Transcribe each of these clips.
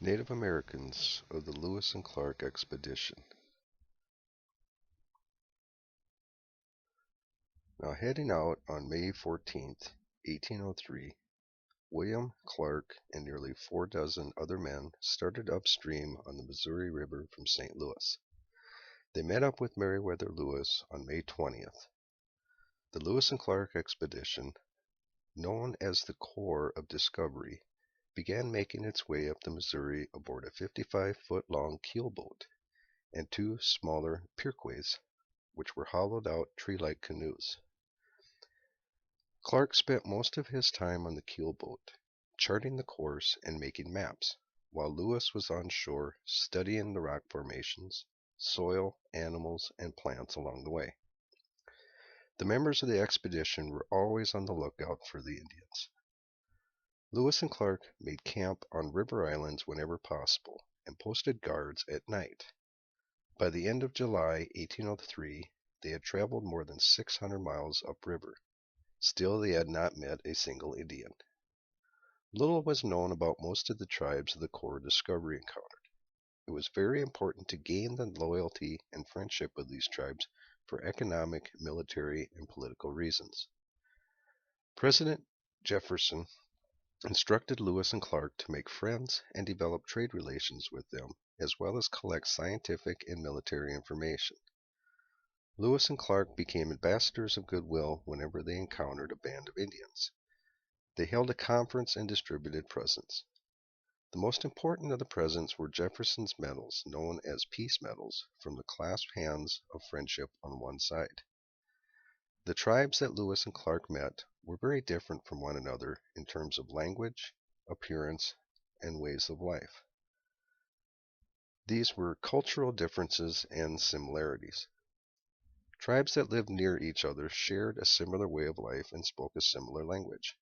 Native Americans of the Lewis and Clark Expedition. Now heading out on May 14th, 1803, William Clark and nearly 4 dozen other men started upstream on the Missouri River from St. Louis. They met up with Meriwether Lewis on May 20th. The Lewis and Clark Expedition, known as the Corps of Discovery, began making its way up the Missouri aboard a 55-foot-long keelboat and two smaller Pirkways, which were hollowed-out tree-like canoes. Clark spent most of his time on the keelboat, charting the course and making maps, while Lewis was on shore studying the rock formations, soil, animals, and plants along the way. The members of the expedition were always on the lookout for the Indians. Lewis and Clark made camp on river islands whenever possible and posted guards at night. By the end of July 1803, they had traveled more than 600 miles upriver. Still, they had not met a single Indian. Little was known about most of the tribes the Corps Discovery encountered. It was very important to gain the loyalty and friendship of these tribes for economic, military, and political reasons. President Jefferson instructed Lewis and Clark to make friends and develop trade relations with them, as well as collect scientific and military information. Lewis and Clark became ambassadors of goodwill whenever they encountered a band of Indians. They held a conference and distributed presents. The most important of the presents were Jefferson's medals, known as peace medals, from the clasped hands of friendship on one side. The tribes that Lewis and Clark met were very different from one another in terms of language, appearance, and ways of life. These were cultural differences and similarities. Tribes that lived near each other shared a similar way of life and spoke a similar language.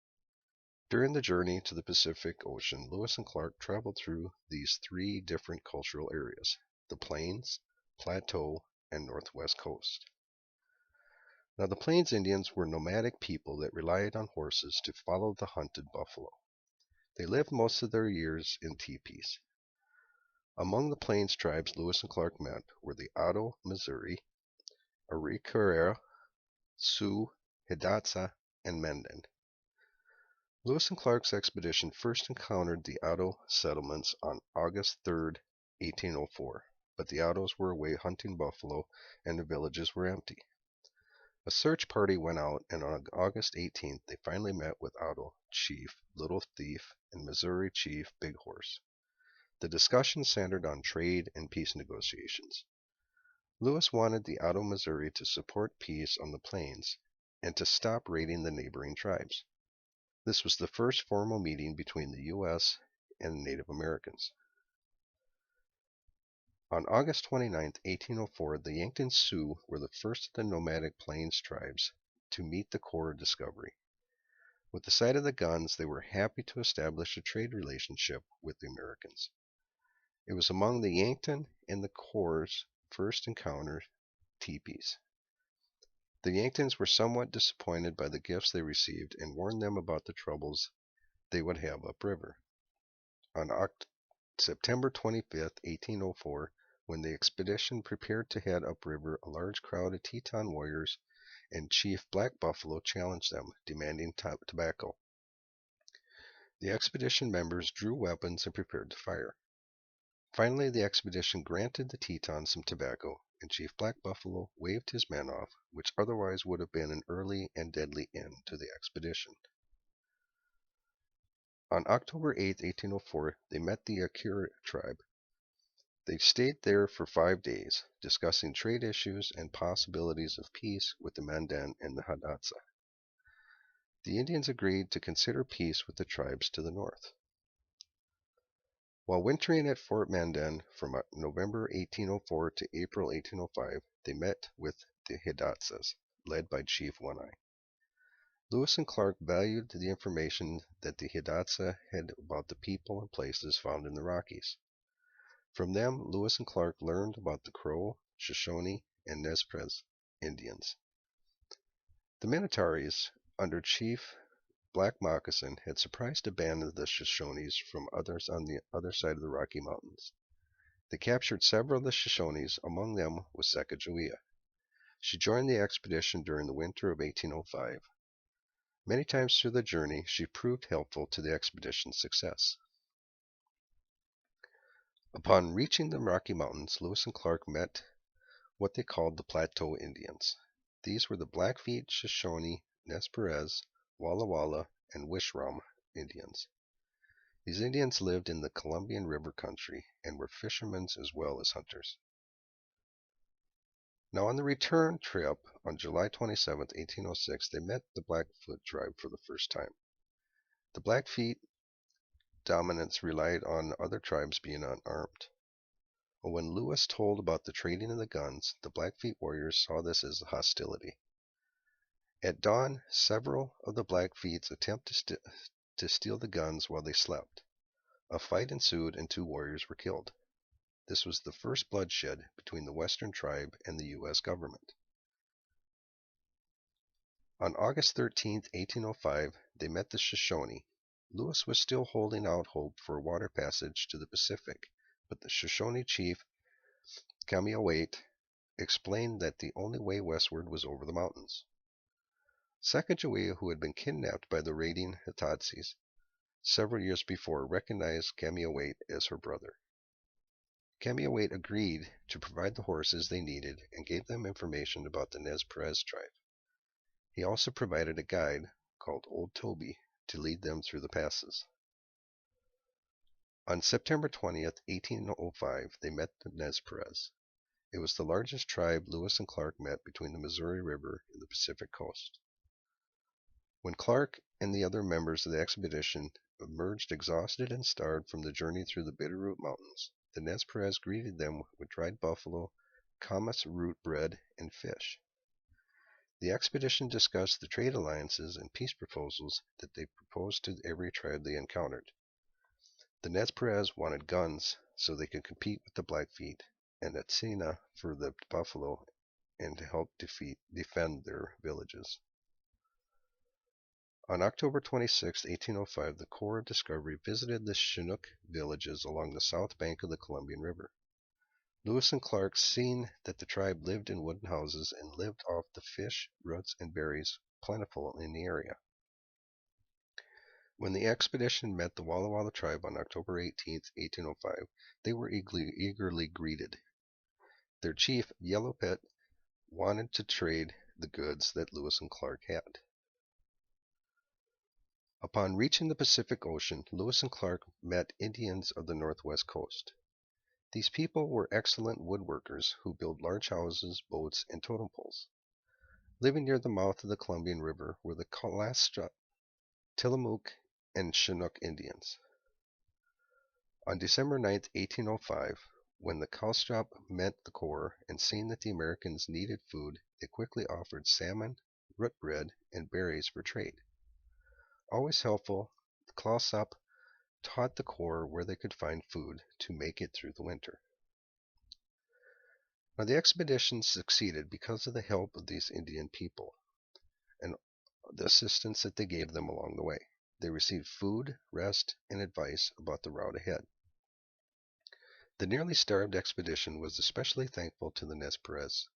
During the journey to the Pacific Ocean, Lewis and Clark traveled through these three different cultural areas: the Plains, Plateau, and Northwest Coast. Now, the Plains Indians were nomadic people that relied on horses to follow the hunted buffalo. They lived most of their years in teepees. Among the Plains tribes Lewis and Clark met were the Oto Missouri, Arikara, Sioux, Hidatsa, and Menden. Lewis and Clark's expedition first encountered the Oto settlements on August 3rd, 1804, but the Otos were away hunting buffalo and the villages were empty. A search party went out, and on August 18th they finally met with Oto Chief Little Thief and Missouri Chief Big Horse. The discussion centered on trade and peace negotiations. Lewis wanted the Oto Missouri to support peace on the plains and to stop raiding the neighboring tribes. This was the first formal meeting between the U.S. and Native Americans. On August 29th, 1804, the Yankton Sioux were the first of the nomadic Plains tribes to meet the Corps of Discovery. With the sight of the guns, they were happy to establish a trade relationship with the Americans. It was among the Yankton and the Corps' first encounter teepees. The Yanktons were somewhat disappointed by the gifts they received and warned them about the troubles they would have upriver. On September 25th, 1804, when the expedition prepared to head upriver, a large crowd of Teton warriors and Chief Black Buffalo challenged them, demanding tobacco. The expedition members drew weapons and prepared to fire. Finally, the expedition granted the Tetons some tobacco, and Chief Black Buffalo waved his men off, which otherwise would have been an early and deadly end to the expedition. On October 8, 1804, they met the Akura tribe. They stayed there for 5 days, discussing trade issues and possibilities of peace with the Menden and the Hidatsa. The Indians agreed to consider peace with the tribes to the north. While wintering at Fort Menden from November 1804 to April 1805, they met with the Hidatsas, led by Chief One Eye. Lewis and Clark valued the information that the Hidatsa had about the people and places found in the Rockies. From them, Lewis and Clark learned about the Crow, Shoshone, and Nez Perce Indians. The Minnetarees, under Chief Black Moccasin had surprised a band of the Shoshones from others on the other side of the Rocky Mountains. They captured several of the Shoshones, among them was Sacagawea. She joined the expedition during the winter of 1805. Many times through the journey, she proved helpful to the expedition's success. Upon reaching the Rocky Mountains, Lewis and Clark met what they called the Plateau Indians. These were the Blackfeet, Shoshone, Nez Perce, Walla Walla, and Wishram Indians. These Indians lived in the Columbian River country and were fishermen as well as hunters. Now on the return trip on July 27, 1806, they met the Blackfoot tribe for the first time. The Blackfeet dominance relied on other tribes being unarmed. When Lewis told about the trading of the guns, the Blackfeet warriors saw this as a hostility. At dawn, several of the Blackfeets attempted to steal the guns while they slept. A fight ensued and 2 warriors were killed. This was the first bloodshed between the Western tribe and the U.S. government. On August 13, 1805, they met the Shoshone. Lewis was still holding out hope for a water passage to the Pacific, but the Shoshone chief, Cameahwait, explained that the only way westward was over the mountains. Sacagawea, who had been kidnapped by the raiding Hitotsis several years before, recognized Cameahwait as her brother. Cameahwait agreed to provide the horses they needed and gave them information about the Nez Perce tribe. He also provided a guide, called Old Toby, to lead them through the passes. On September 20th, 1805, they met the Nez Perce. It was the largest tribe Lewis and Clark met between the Missouri River and the Pacific coast. When Clark and the other members of the expedition emerged exhausted and starved from the journey through the Bitterroot Mountains, the Nez Perce greeted them with dried buffalo, camas root bread, and fish. The expedition discussed the trade alliances and peace proposals that they proposed to every tribe they encountered. The Nez Perce wanted guns so they could compete with the Blackfeet, and Atsina for the buffalo and to help defend their villages. On October 26, 1805, the Corps of Discovery visited the Chinook villages along the south bank of the Columbian River. Lewis and Clark seen that the tribe lived in wooden houses and lived off the fish, roots, and berries plentiful in the area. When the expedition met the Walla Walla tribe on October 18, 1805, they were eagerly greeted. Their chief, Yellow Pit, wanted to trade the goods that Lewis and Clark had. Upon reaching the Pacific Ocean, Lewis and Clark met Indians of the northwest coast. These people were excellent woodworkers who built large houses, boats, and totem poles. Living near the mouth of the Columbian River were the Kalastrat, Tillamook, and Chinook Indians. On December 9, 1805, when the Kalstrap met the Corps and seeing that the Americans needed food, they quickly offered salmon, root bread, and berries for trade. Always helpful, the Kalstrap taught the Corps where they could find food to make it through the winter. Now the expedition succeeded because of the help of these Indian people and the assistance that they gave them along the way. They received food, rest, and advice about the route ahead. The nearly starved expedition was especially thankful to the Nez Perce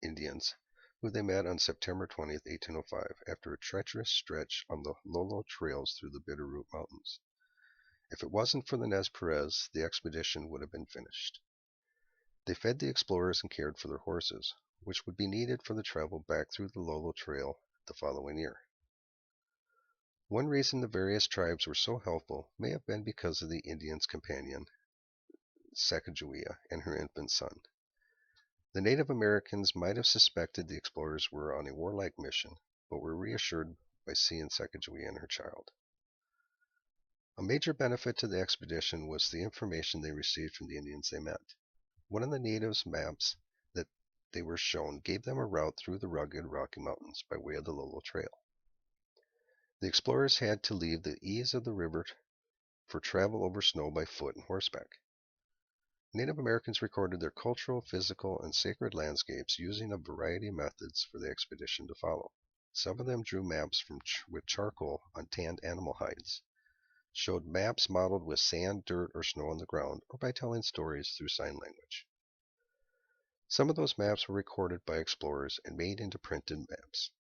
Indians, who they met on September 20, 1805, after a treacherous stretch on the Lolo trails through the Bitterroot Mountains. If it wasn't for the Nez Perce, the expedition would have been finished. They fed the explorers and cared for their horses, which would be needed for the travel back through the Lolo Trail the following year. One reason the various tribes were so helpful may have been because of the Indians' companion, Sacagawea, and her infant son. The Native Americans might have suspected the explorers were on a warlike mission, but were reassured by seeing Sacagawea and her child. A major benefit to the expedition was the information they received from the Indians they met. One of the natives' maps that they were shown gave them a route through the rugged Rocky Mountains by way of the Lolo Trail. The explorers had to leave the ease of the river for travel over snow by foot and horseback. Native Americans recorded their cultural, physical, and sacred landscapes using a variety of methods for the expedition to follow. Some of them drew maps with charcoal on tanned animal hides, showed maps modeled with sand, dirt, or snow on the ground, or by telling stories through sign language. Some of those maps were recorded by explorers and made into printed maps.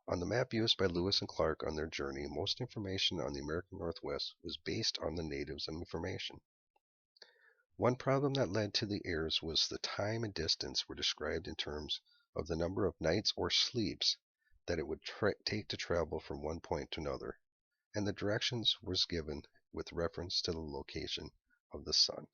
On the map used by Lewis and Clark on their journey, most information on the American Northwest was based on the natives' information. One problem that led to the errors was the time and distance were described in terms of the number of nights or sleeps that it would take to travel from one point to another, and the directions was given with reference to the location of the sun.